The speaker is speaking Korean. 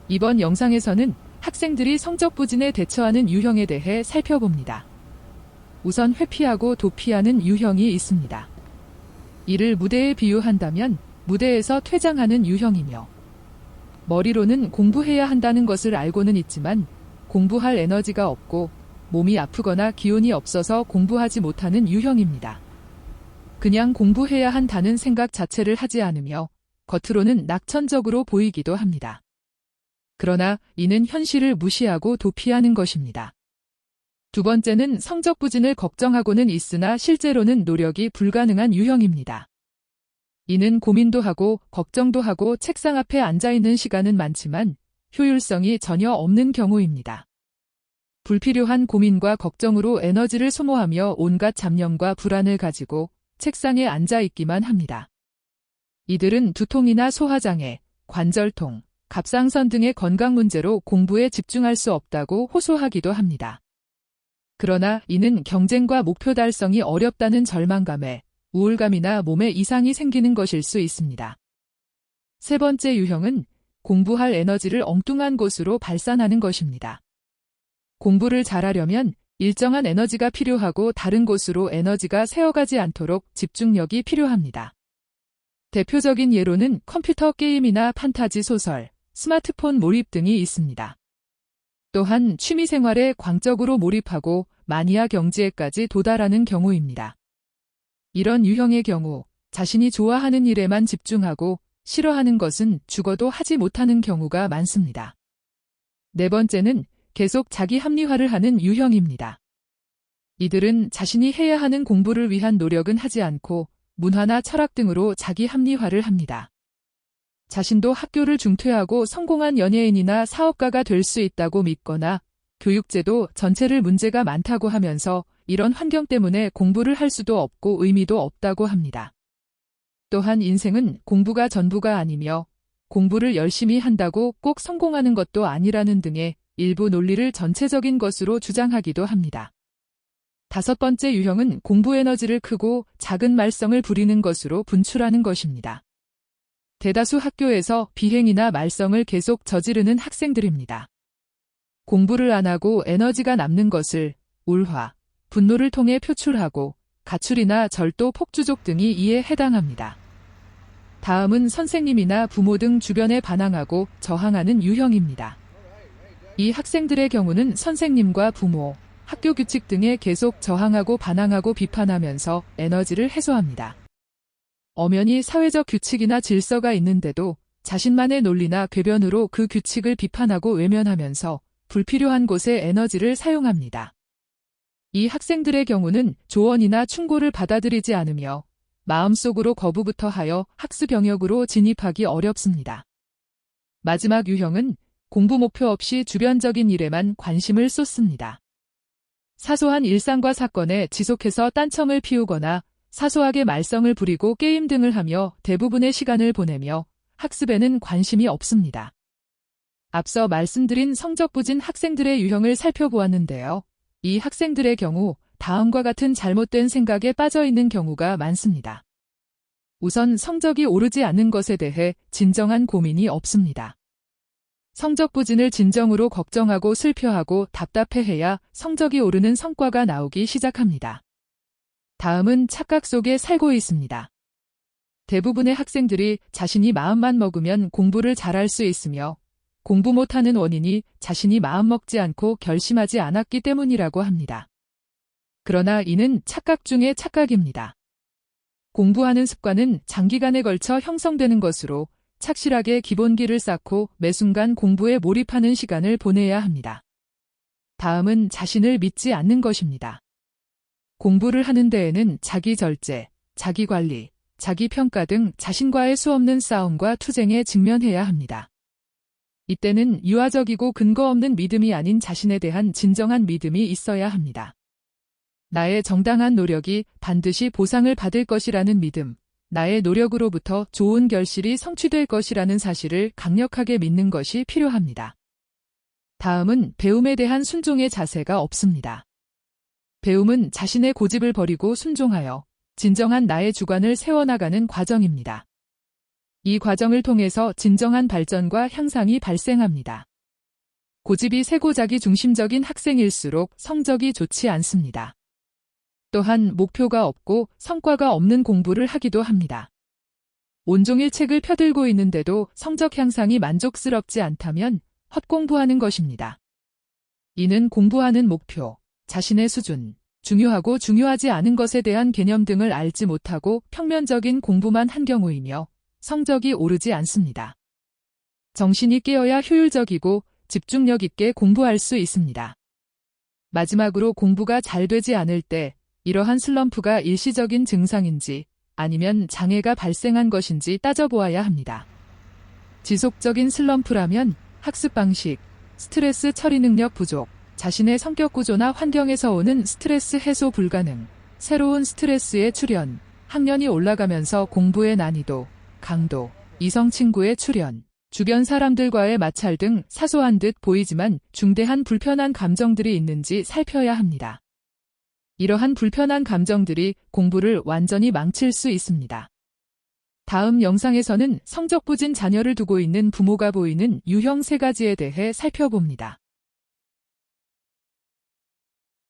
이번 영상에서는 학생들이 성적 부진에 대처하는 유형에 대해 살펴봅니다. 우선 회피하고 도피하는 유형이 있습니다. 이를 무대에 비유한다면 무대에서 퇴장하는 유형이며, 머리로는 공부해야 한다는 것을 알고는 있지만 공부할 에너지가 없고 몸이 아프거나 기운이 없어서 공부하지 못하는 유형입니다. 그냥 공부해야 한다는 생각 자체를 하지 않으며 겉으로는 낙천적으로 보이기도 합니다. 그러나 이는 현실을 무시하고 도피하는 것입니다. 두 번째는 성적 부진을 걱정하고는 있으나 실제로는 노력이 불가능한 유형입니다. 이는 고민도 하고 걱정도 하고 책상 앞에 앉아있는 시간은 많지만 효율성이 전혀 없는 경우입니다. 불필요한 고민과 걱정으로 에너지를 소모하며 온갖 잡념과 불안을 가지고 책상에 앉아있기만 합니다. 이들은 두통이나 소화장애, 관절통, 갑상선 등의 건강 문제로 공부에 집중할 수 없다고 호소하기도 합니다. 그러나 이는 경쟁과 목표 달성이 어렵다는 절망감에 우울감이나 몸에 이상이 생기는 것일 수 있습니다. 세 번째 유형은 공부할 에너지를 엉뚱한 곳으로 발산하는 것입니다. 공부를 잘하려면 일정한 에너지가 필요하고 다른 곳으로 에너지가 새어가지 않도록 집중력이 필요합니다. 대표적인 예로는 컴퓨터 게임이나 판타지 소설, 스마트폰 몰입 등이 있습니다. 또한 취미생활에 광적으로 몰입하고 마니아 경지에까지 도달하는 경우입니다. 이런 유형의 경우 자신이 좋아하는 일에만 집중하고 싫어하는 것은 죽어도 하지 못하는 경우가 많습니다. 네 번째는 계속 자기 합리화를 하는 유형입니다. 이들은 자신이 해야 하는 공부를 위한 노력은 하지 않고 문화나 철학 등으로 자기 합리화를 합니다. 자신도 학교를 중퇴하고 성공한 연예인이나 사업가가 될 수 있다고 믿거나 교육제도 전체를 문제가 많다고 하면서 이런 환경 때문에 공부를 할 수도 없고 의미도 없다고 합니다. 또한 인생은 공부가 전부가 아니며 공부를 열심히 한다고 꼭 성공하는 것도 아니라는 등의 일부 논리를 전체적인 것으로 주장하기도 합니다. 다섯 번째 유형은 공부 에너지를 크고 작은 말썽을 부리는 것으로 분출하는 것입니다. 대다수 학교에서 비행이나 말썽을 계속 저지르는 학생들입니다. 공부를 안 하고 에너지가 남는 것을 울화, 분노를 통해 표출하고 가출이나 절도, 폭주족 등이 이에 해당합니다. 다음은 선생님이나 부모 등 주변에 반항하고 저항하는 유형입니다. 이 학생들의 경우는 선생님과 부모, 학교 규칙 등에 계속 저항하고 반항하고 비판하면서 에너지를 해소합니다. 엄연히 사회적 규칙이나 질서가 있는데도 자신만의 논리나 궤변으로 그 규칙을 비판하고 외면하면서 불필요한 곳에 에너지를 사용합니다. 이 학생들의 경우는 조언이나 충고를 받아들이지 않으며 마음속으로 거부부터 하여 학습 영역으로 진입하기 어렵습니다. 마지막 유형은 공부 목표 없이 주변적인 일에만 관심을 쏟습니다. 사소한 일상과 사건에 지속해서 딴청을 피우거나 사소하게 말썽을 부리고 게임 등을 하며 대부분의 시간을 보내며 학습에는 관심이 없습니다. 앞서 말씀드린 성적 부진 학생들의 유형을 살펴보았는데요. 이 학생들의 경우 다음과 같은 잘못된 생각에 빠져 있는 경우가 많습니다. 우선 성적이 오르지 않는 것에 대해 진정한 고민이 없습니다. 성적 부진을 진정으로 걱정하고 슬퍼하고 답답해해야 성적이 오르는 성과가 나오기 시작합니다. 다음은 착각 속에 살고 있습니다. 대부분의 학생들이 자신이 마음만 먹으면 공부를 잘할 수 있으며 공부 못하는 원인이 자신이 마음먹지 않고 결심하지 않았기 때문이라고 합니다. 그러나 이는 착각 중의 착각입니다. 공부하는 습관은 장기간에 걸쳐 형성되는 것으로 착실하게 기본기를 쌓고 매 순간 공부에 몰입하는 시간을 보내야 합니다. 다음은 자신을 믿지 않는 것입니다. 공부를 하는 데에는 자기 절제, 자기 관리, 자기 평가 등 자신과의 수없는 싸움과 투쟁에 직면해야 합니다. 이때는 유아적이고 근거 없는 믿음이 아닌 자신에 대한 진정한 믿음이 있어야 합니다. 나의 정당한 노력이 반드시 보상을 받을 것이라는 믿음, 나의 노력으로부터 좋은 결실이 성취될 것이라는 사실을 강력하게 믿는 것이 필요합니다. 다음은 배움에 대한 순종의 자세가 없습니다. 배움은 자신의 고집을 버리고 순종하여 진정한 나의 주관을 세워나가는 과정입니다. 이 과정을 통해서 진정한 발전과 향상이 발생합니다. 고집이 세고 자기 중심적인 학생일수록 성적이 좋지 않습니다. 또한 목표가 없고 성과가 없는 공부를 하기도 합니다. 온종일 책을 펴들고 있는데도 성적 향상이 만족스럽지 않다면 헛공부하는 것입니다. 이는 공부하는 목표, 자신의 수준, 중요하고 중요하지 않은 것에 대한 개념 등을 알지 못하고 평면적인 공부만 한 경우이며 성적이 오르지 않습니다. 정신이 깨어야 효율적이고 집중력 있게 공부할 수 있습니다. 마지막으로 공부가 잘 되지 않을 때 이러한 슬럼프가 일시적인 증상인지 아니면 장애가 발생한 것인지 따져보아야 합니다. 지속적인 슬럼프라면 학습 방식, 스트레스 처리 능력 부족, 자신의 성격 구조나 환경에서 오는 스트레스 해소 불가능, 새로운 스트레스의 출현, 학년이 올라가면서 공부의 난이도, 강도, 이성 친구의 출현, 주변 사람들과의 마찰 등 사소한 듯 보이지만 중대한 불편한 감정들이 있는지 살펴야 합니다. 이러한 불편한 감정들이 공부를 완전히 망칠 수 있습니다. 다음 영상에서는 성적 부진 자녀를 두고 있는 부모가 보이는 유형 3가지에 대해 살펴봅니다.